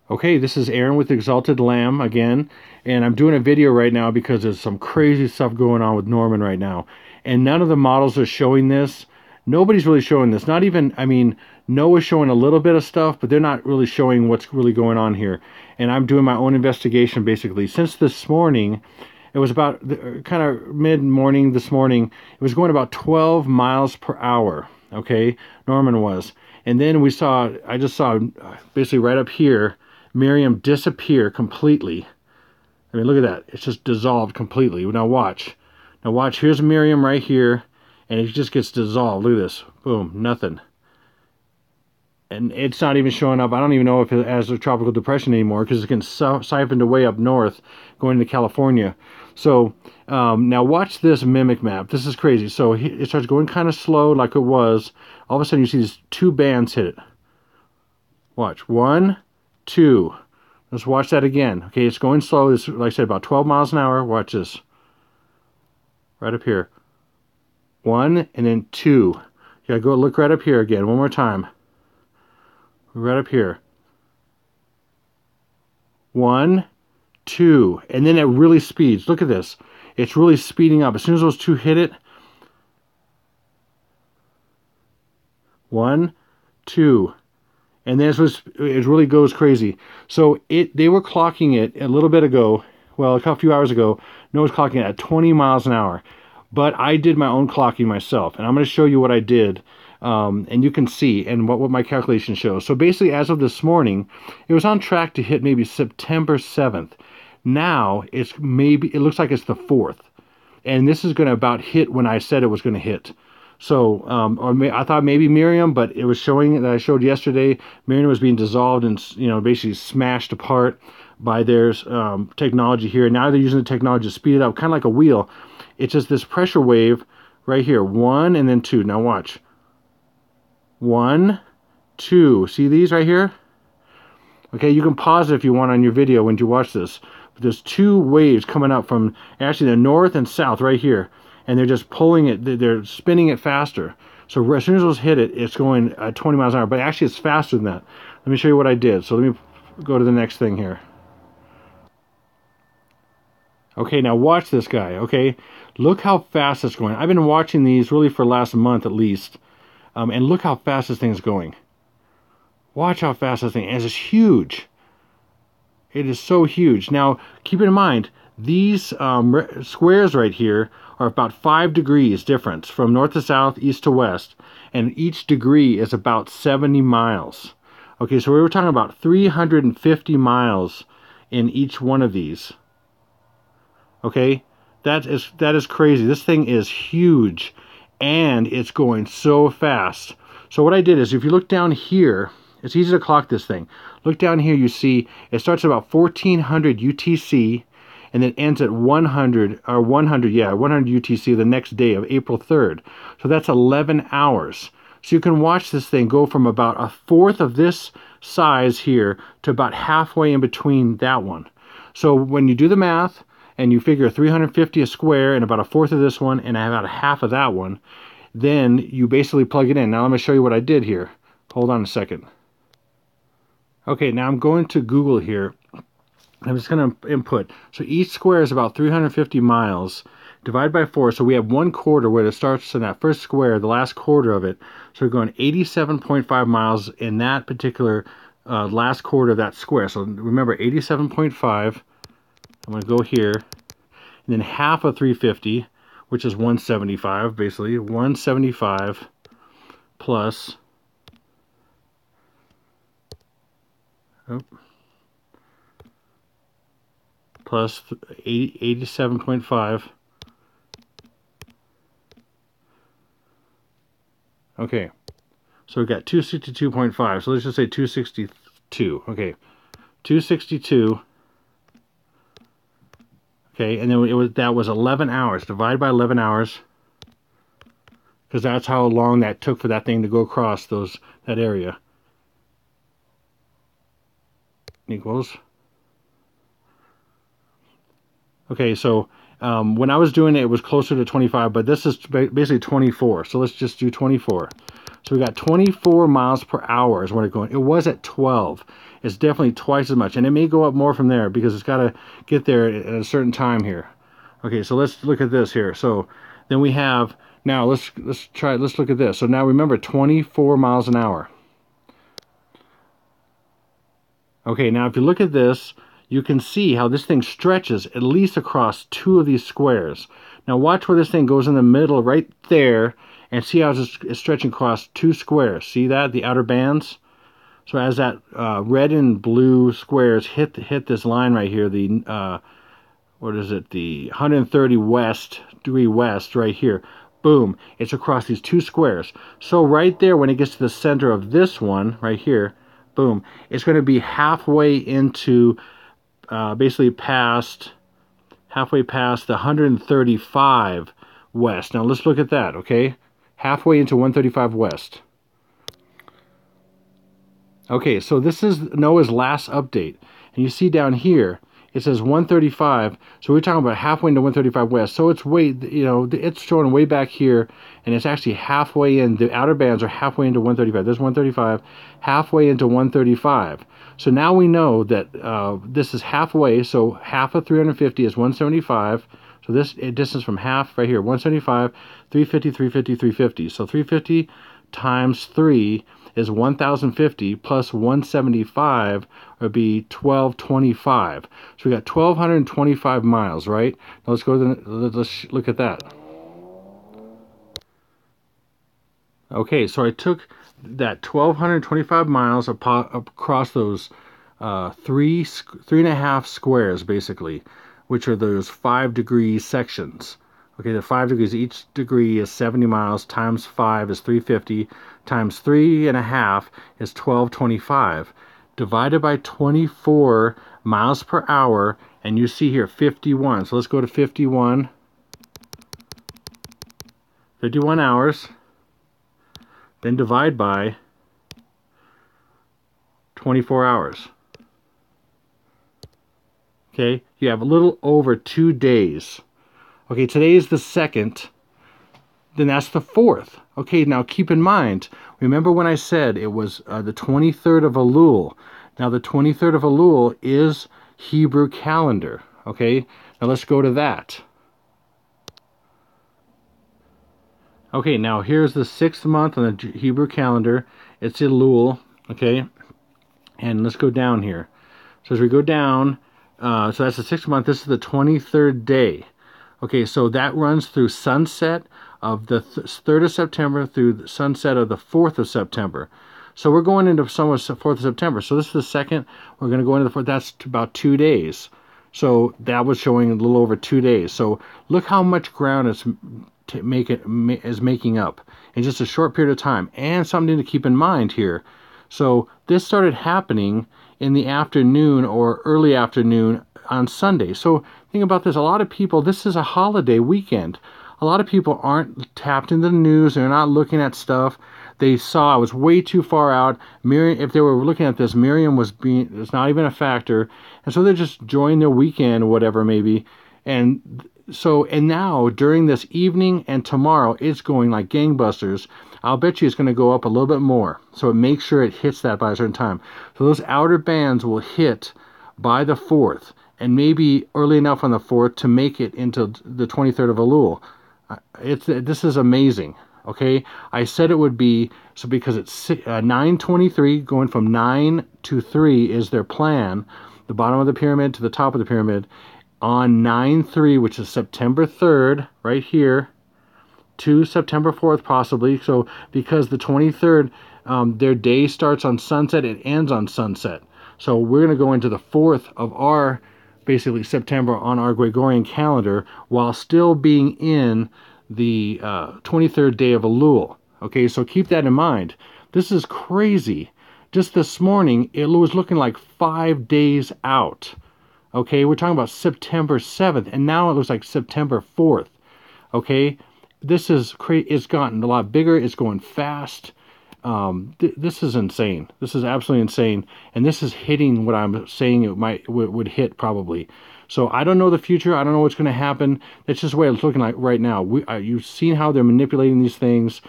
Okay, this is Aaron with Exalted Lamb again, and I'm doing a video right now because there's some crazy stuff going on with Norman right now, and none of the models are showing this. Nobody's really showing this. Not even, I mean, Noah's showing a little bit of stuff, but they're not really showing what's really going on here. And I'm doing my own investigation basically. Since this morning, it was about kind of mid-morning this morning, it was going about 12 miles per hour, okay? Norman was. And then I just saw basically right up here, Miriam disappear completely. I mean, look at that. It's just dissolved completely. Now watch. Now watch. Here's Miriam right here, and it just gets dissolved. Look at this. Boom. Nothing. And it's not even showing up. I don't even know if it has a tropical depression anymore because it's getting siphoned away up north going to California. So now watch this mimic map. This is crazy. So it starts going kind of slow like it was. All of a sudden you see these two bands hit it. Watch. 1, 2. Let's watch that again. Okay, it's going slow. It's, like I said, about 12 miles an hour. Watch this. Right up here. 1 and then 2. You gotta go look right up here again. One more time. Right up here. 1, 2. And then it really speeds. Look at this. It's really speeding up. As soon as those two hit it. 1, 2. And then it really goes crazy. So they were clocking it a little bit ago, well, a few hours ago. Noah's clocking it at 20 miles an hour. But I did my own clocking myself. And I'm going to show you what I did. And you can see and what my calculation shows. So basically, as of this morning, it was on track to hit maybe September 7th. Now, it looks like it's the 4th. And this is going to about hit when I said it was going to hit. So, I thought maybe Miriam, but it was showing that I showed yesterday, Miriam was being dissolved and, basically smashed apart by their technology here. Now they're using the technology to speed it up, kind of like a wheel. It's just this pressure wave right here. 1 and then 2. Now watch. 1, 2. See these right here? Okay, you can pause it if you want on your video when you watch this. But there's two waves coming up from actually the north and south right here. And they're just pulling it, they're spinning it faster. So as soon as those hit it, it's going at 20 miles an hour. But actually, it's faster than that. Let me show you what I did. So let me go to the next thing here. Okay, now watch this guy, okay? Look how fast it's going. I've been watching these really for the last month at least. And look how fast this thing is going. Watch how fast this thing is. It's huge. It is so huge. Now, keep in mind, these squares right here are about 5 degrees difference from north to south, east to west. And each degree is about 70 miles. Okay, so we were talking about 350 miles in each one of these. Okay, that is crazy. This thing is huge. And it's going so fast. So what I did is, if you look down here, it's easy to clock this thing. Look down here, you see it starts at about 1400 UTC and then ends at 100 UTC the next day of April 3rd. So that's 11 hours. So you can watch this thing go from about a fourth of this size here to about halfway in between that one. So when you do the math, and you figure 350 a square and about a fourth of this one and about a half of that one, then you basically plug it in. Now let me show you what I did here. Hold on a second. Okay, now I'm going to Google here. I'm just going to input. So each square is about 350 miles. Divide by 4, so we have 1/4 where it starts in that first square, the last quarter of it. So we're going 87.5 miles in that particular last quarter of that square. So remember, 87.5. I'm going to go here, and then half of 350, which is 175, basically. 175 plus, plus 87.5. Okay, so we've got 262.5. So let's just say 262. Okay, 262. Okay, and then that was 11 hours. Divide by 11 hours, because that's how long that took for that thing to go across that area. Equals. Okay, so when I was doing it, it was closer to 25, but this is basically 24. So let's just do 24. So we got 24 miles per hour is what it's going. It was at 12. It's definitely twice as much, and it may go up more from there because it's got to get there at a certain time here. Okay, so let's look at this here. So then we have, now let's look at this. So now remember, 24 miles an hour. Okay, now if you look at this, you can see how this thing stretches at least across 2 of these squares. Now watch where this thing goes in the middle right there, and see how it's stretching across 2 squares. See that, the outer bands? So as that red and blue squares hit this line right here, the what is it, the 130 degree west right here, boom, it's across these 2 squares. So right there, when it gets to the center of this one right here, boom, it's going to be halfway into, basically halfway past the 135 west. Now let's look at that, okay? Halfway into 135 west. Okay, so this is NOAA's last update. And you see down here, it says 135. So we're talking about halfway into 135 west. So it's way, it's showing way back here, and it's actually halfway in. The outer bands are halfway into 135. There's 135, halfway into 135. So now we know that this is halfway. So half of 350 is 175. So this distance from half right here, 175, 350, 350, 350. So 350 times 3 is 1,050 plus 175 would be 1,225. So we got 1,225 miles, right? Now let's go to let's look at that. Okay, so I took that 1,225 miles across those 3.5 squares, basically, which are those 5-degree sections. Okay, the 5 degrees, each degree is 70 miles, times 5 is 350, times 3.5 is 1,225, divided by 24 miles per hour, and you see here 51. So let's go to 51. 51 hours, then divide by 24 hours. Okay, you have a little over 2 days. Okay, today is the 2nd, then that's the 4th. Okay, now keep in mind, remember when I said it was the 23rd of Elul. Now the 23rd of Elul is Hebrew calendar. Okay, now let's go to that. Okay, now here's the 6th month on the Hebrew calendar. It's Elul, okay? And let's go down here. So as we go down, so that's the 6th month. This is the 23rd day. Okay, so that runs through sunset of the 3rd of September through the sunset of the 4th of September. So we're going into somewhere 4th of September. So this is the 2nd. We're going to go into the 4th. That's about 2 days. So that was showing a little over 2 days. So look how much ground is making up in just a short period of time. And something to keep in mind here. So this started happening in the afternoon or early afternoon on Sunday. So think about this. A lot of people, this is a holiday weekend. A lot of people aren't tapped into the news. They're not looking at stuff. They saw I was way too far out. Miriam, if they were looking at this, Miriam it's not even a factor. And so they're just enjoying their weekend or whatever maybe. And now during this evening and tomorrow, it's going like gangbusters. I'll bet you it's going to go up a little bit more. So make sure it hits that by a certain time. So those outer bands will hit by the 4th. And maybe early enough on the 4th to make it into the 23rd of Elul. This is amazing, okay? I said it would be, so because it's 9:23, going from 9 to 3 is their plan, the bottom of the pyramid to the top of the pyramid, on 9/3, which is September 3rd, right here, to September 4th possibly. So because the 23rd, their day starts on sunset, it ends on sunset. So we're going to go into the 4th of our basically September on our Gregorian calendar while still being in the 23rd day of Elul. Okay, so keep that in mind. This is crazy. Just this morning, it was looking like 5 days out. Okay, we're talking about September 7th, and now it looks like September 4th. Okay, this is crazy. It's gotten a lot bigger. It's going fast. This is insane. This is absolutely insane, and this is hitting what I'm saying it would hit probably. So I don't know the future. I don't know what's going to happen. That's just the way it's looking like right now. You've seen how they're manipulating these things.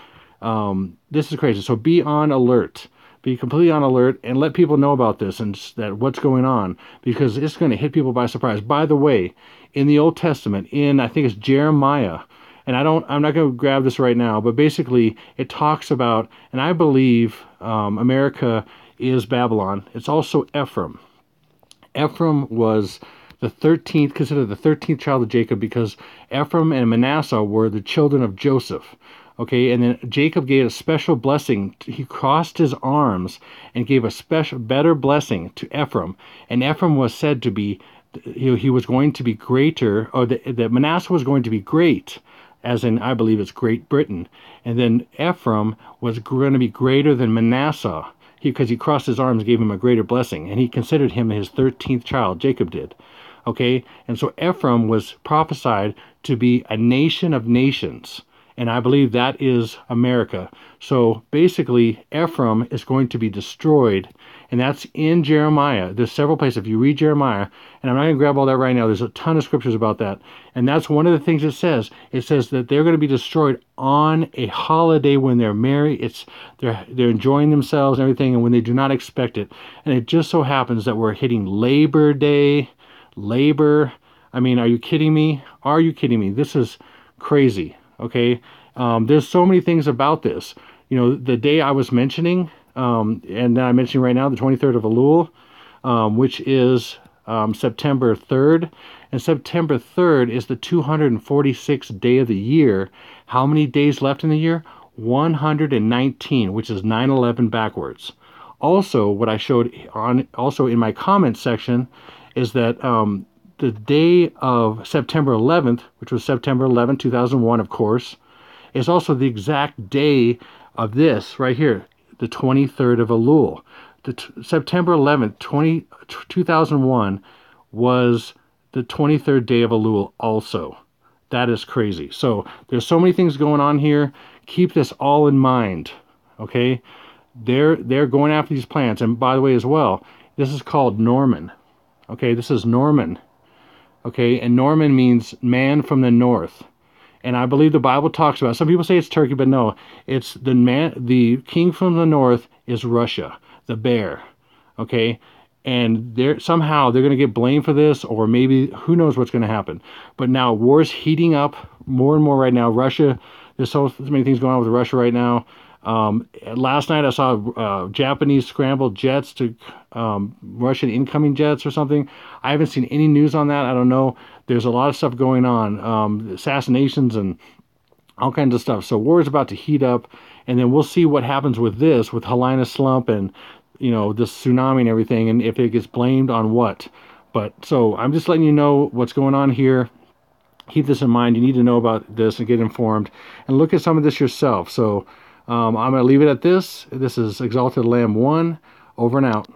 This is crazy. So be on alert. Be completely on alert and let people know about this and that what's going on, because it's going to hit people by surprise. By the way, in the Old Testament, in I think it's Jeremiah, and I'm not going to grab this right now, but basically it talks about, and I believe America is Babylon. It's also Ephraim. Ephraim was the 13th, considered the 13th child of Jacob, because Ephraim and Manasseh were the children of Joseph. Okay, and then Jacob gave a special blessing. He crossed his arms and gave a special, better blessing to Ephraim. And Ephraim was said to be, he was going to be greater, or that Manasseh was going to be great, as in, I believe it's Great Britain. And then Ephraim was going to be greater than Manasseh, because he crossed his arms and gave him a greater blessing. And he considered him his 13th child, Jacob did. Okay, and so Ephraim was prophesied to be a nation of nations. And I believe that is America. So basically, Ephraim is going to be destroyed. And that's in Jeremiah. There's several places. If you read Jeremiah, and I'm not going to grab all that right now, there's a ton of scriptures about that. And that's one of the things it says. It says that they're going to be destroyed on a holiday when they're merry. They're enjoying themselves and everything, and when they do not expect it. And it just so happens that we're hitting Labor Day. I mean, are you kidding me? Are you kidding me? This is crazy. Okay, there's so many things about this. You know, the day I was mentioning, and I'm mentioning right now, the 23rd of Elul, which is September 3rd. And September 3rd is the 246th day of the year. How many days left in the year? 119, which is 9/11 backwards. Also, what I showed also in my comments section is that the day of September 11th, which was September 11, 2001, of course, is also the exact day of this right here, the 23rd of Elul. September 11th, 2001 was the 23rd day of Elul also. That is crazy. So there's so many things going on here. Keep this all in mind, okay? They're going after these plants. And by the way, as well, this is called Norman. Okay, this is Norman. Okay, and Norman means man from the north. And I believe the Bible talks about, some people say it's Turkey, but no, it's the king from the north is Russia, the bear. Okay, and somehow they're going to get blamed for this, or maybe who knows what's going to happen. But now war's heating up more and more right now. Russia, there's so many things going on with Russia right now. Last night I saw Japanese scrambled jets to Russian incoming jets or something. I haven't seen any news on that. I don't know. There's a lot of stuff going on, assassinations and all kinds of stuff. So war is about to heat up, and then we'll see what happens with this, with Hilina Slump and, you know, this tsunami and everything, and if it gets blamed on what. But so I'm just letting you know what's going on here. Keep this in mind. You need to know about this and get informed and look at some of this yourself. So I'm going to leave it at this. This is Exalted Lamb 1, over and out.